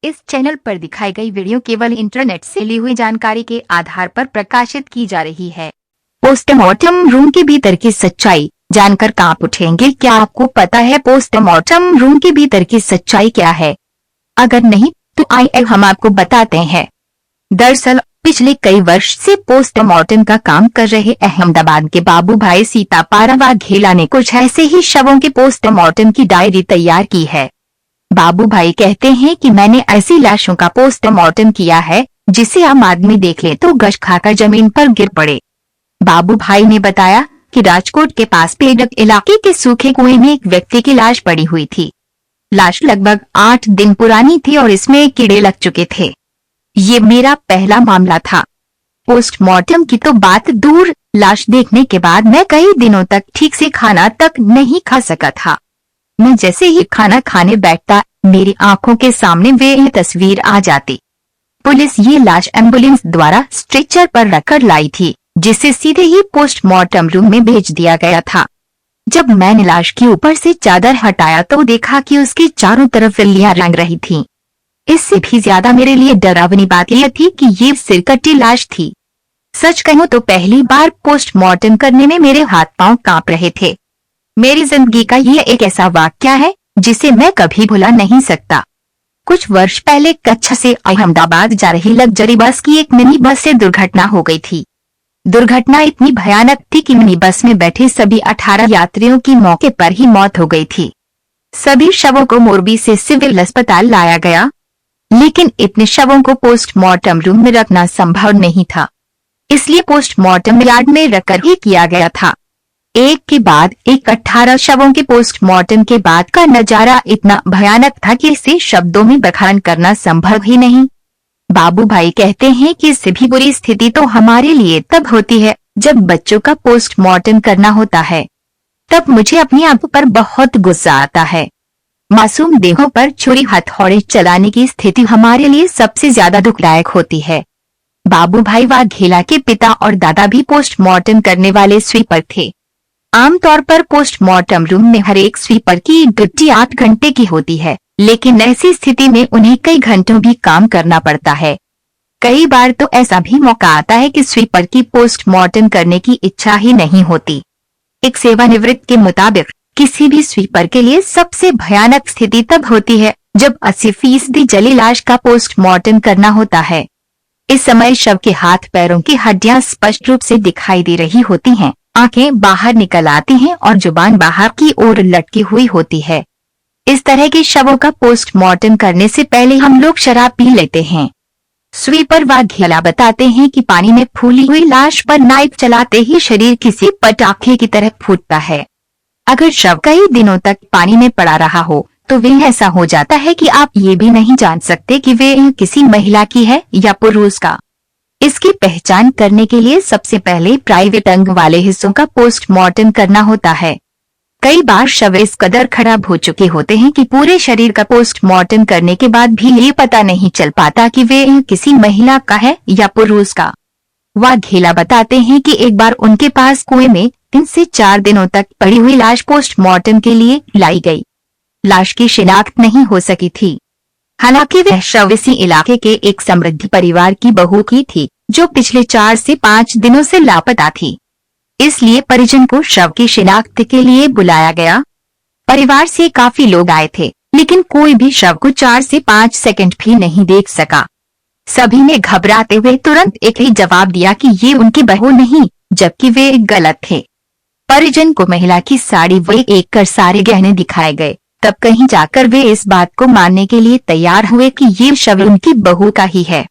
इस चैनल पर दिखाई गई वीडियो केवल इंटरनेट से ली हुई जानकारी के आधार पर प्रकाशित की जा रही है। पोस्टमार्टम रूम के भीतर की सच्चाई जानकर कांप उठेंगे। क्या आपको पता है पोस्टमार्टम रूम के भीतर की सच्चाई क्या है? अगर नहीं तो आइए हम आपको बताते हैं। दरअसल पिछले कई वर्ष से पोस्टमार्टम का काम कर रहे अहमदाबाद के बाबूभाई सीतापारा वाघेला ने कुछ ऐसे ही शवों के पोस्टमार्टम की डायरी तैयार की है। बाबूभाई कहते हैं कि मैंने ऐसी लाशों का पोस्टमार्टम किया है जिसे आम आदमी देख ले तो गश खाकर जमीन पर गिर पड़े। बाबूभाई ने बताया कि राजकोट के पास पेडक इलाके के सूखे कुएं में एक व्यक्ति की लाश पड़ी हुई थी। लाश लगभग 8 दिन पुरानी थी और इसमें कीड़े लग चुके थे। ये मेरा पहला मामला था। पोस्टमार्टम की तो बात दूर, लाश देखने के बाद मैं कई दिनों तक ठीक से खाना तक नहीं खा सका था। मैं जैसे ही खाना खाने बैठता मेरी आंखों के सामने वे तस्वीर आ जाती। पुलिस ये लाश एम्बुलेंस द्वारा स्ट्रेचर पर रखकर लाई थी, जिसे सीधे ही पोस्टमार्टम रूम में भेज दिया गया था। जब मैंने लाश के ऊपर से चादर हटाया तो देखा कि उसके चारों तरफ लिया रंग रही थी। इससे भी ज्यादा मेरे लिए डरावनी बात यह थी कि ये सिरकटी लाश थी। सच कहूं तो पहली बार पोस्टमार्टम करने में मेरे हाथ पांव कांप रहे थे। मेरी जिंदगी का ये एक ऐसा वाकया है जिसे मैं कभी भुला नहीं सकता। कुछ वर्ष पहले कच्छ से अहमदाबाद जा रही लग्जरी बस की एक मिनी बस से दुर्घटना हो गई थी। दुर्घटना इतनी भयानक थी कि मिनी बस में बैठे सभी 18 यात्रियों की मौके पर ही मौत हो गई थी। सभी शवों को मोरबी से सिविल अस्पताल लाया गया, लेकिन इतने शवों को पोस्टमार्टम रूम में रखना संभव नहीं था, इसलिए पोस्टमार्टम यार्ड में रखकर ही किया गया था। एक के बाद एक 18 शवों के पोस्टमार्टम के बाद का नजारा इतना भयानक था कि इसे शब्दों में बयान करना संभव ही नहीं। बाबूभाई कहते हैं कि इससे भी बुरी स्थिति तो हमारे लिए तब होती है जब बच्चों का पोस्टमार्टम करना होता है। तब मुझे अपनी आप पर बहुत गुस्सा आता है। मासूम देहों पर छुरी हथौड़े चलाने की स्थिति हमारे लिए सबसे ज्यादा दुखदायक होती है। बाबूभाई वाघेला के पिता और दादा भी पोस्टमार्टम करने वाले स्वीपर थे। आमतौर पर पोस्टमार्टम रूम में हर एक स्वीपर की ड्यूटी 8 घंटे की होती है, लेकिन ऐसी स्थिति में उन्हें कई घंटों भी काम करना पड़ता है। कई बार तो ऐसा भी मौका आता है कि स्वीपर की पोस्टमार्टम करने की इच्छा ही नहीं होती। एक सेवानिवृत्त के मुताबिक किसी भी स्वीपर के लिए सबसे भयानक स्थिति तब होती है जब 80% जली लाश का पोस्टमार्टम करना होता है। इस समय शव के हाथ पैरों की हड्डियां स्पष्ट रूप से दिखाई दे रही होती हैं, आंखें बाहर निकल आती हैं और जुबान बाहर की ओर लटकी हुई होती है। इस तरह के शवों का पोस्टमार्टम करने से पहले हम लोग शराब पी लेते हैं। स्वीपर वाघेला बताते हैं कि पानी में फूली हुई लाश पर नाइफ चलाते ही शरीर किसी पटाखे की तरह फूटता है। अगर शव कई दिनों तक पानी में पड़ा रहा हो तो वे ऐसा हो जाता है कि आप ये भी नहीं जान सकते कि वे किसी महिला की है या पुरुष का। इसकी पहचान करने के लिए सबसे पहले प्राइवेट अंग वाले हिस्सों का पोस्टमार्टम करना होता है। कई बार शव इस कदर खराब हो चुके होते हैं कि पूरे शरीर का पोस्टमार्टम करने के बाद भी ये पता नहीं चल पाता कि वे किसी महिला का है या पुरुष का। वाघेला बताते हैं कि एक बार उनके पास कुएं में 3 से 4 दिनों तक पड़ी हुई लाश पोस्टमार्टम के लिए लाई गई। लाश की शिनाख्त नहीं हो सकी थी। हालांकि वह शव इसी इलाके के एक समृद्ध परिवार की बहू की थी जो पिछले 4 से 5 दिनों से लापता थी। इसलिए परिजन को शव की शिनाख्त के लिए बुलाया गया। परिवार से काफी लोग आए थे, लेकिन कोई भी शव को 4 से 5 सेकंड भी नहीं देख सका। सभी ने घबराते हुए तुरंत एक ही जवाब दिया कि ये उनकी बहू नहीं, जबकि वे गलत थे। परिजन को महिला की साड़ी व एक कर सारे गहने दिखाए गए। तब कहीं जाकर वे इस बात को मानने के लिए तैयार हुए कि ये शव उनकी बहू का ही है।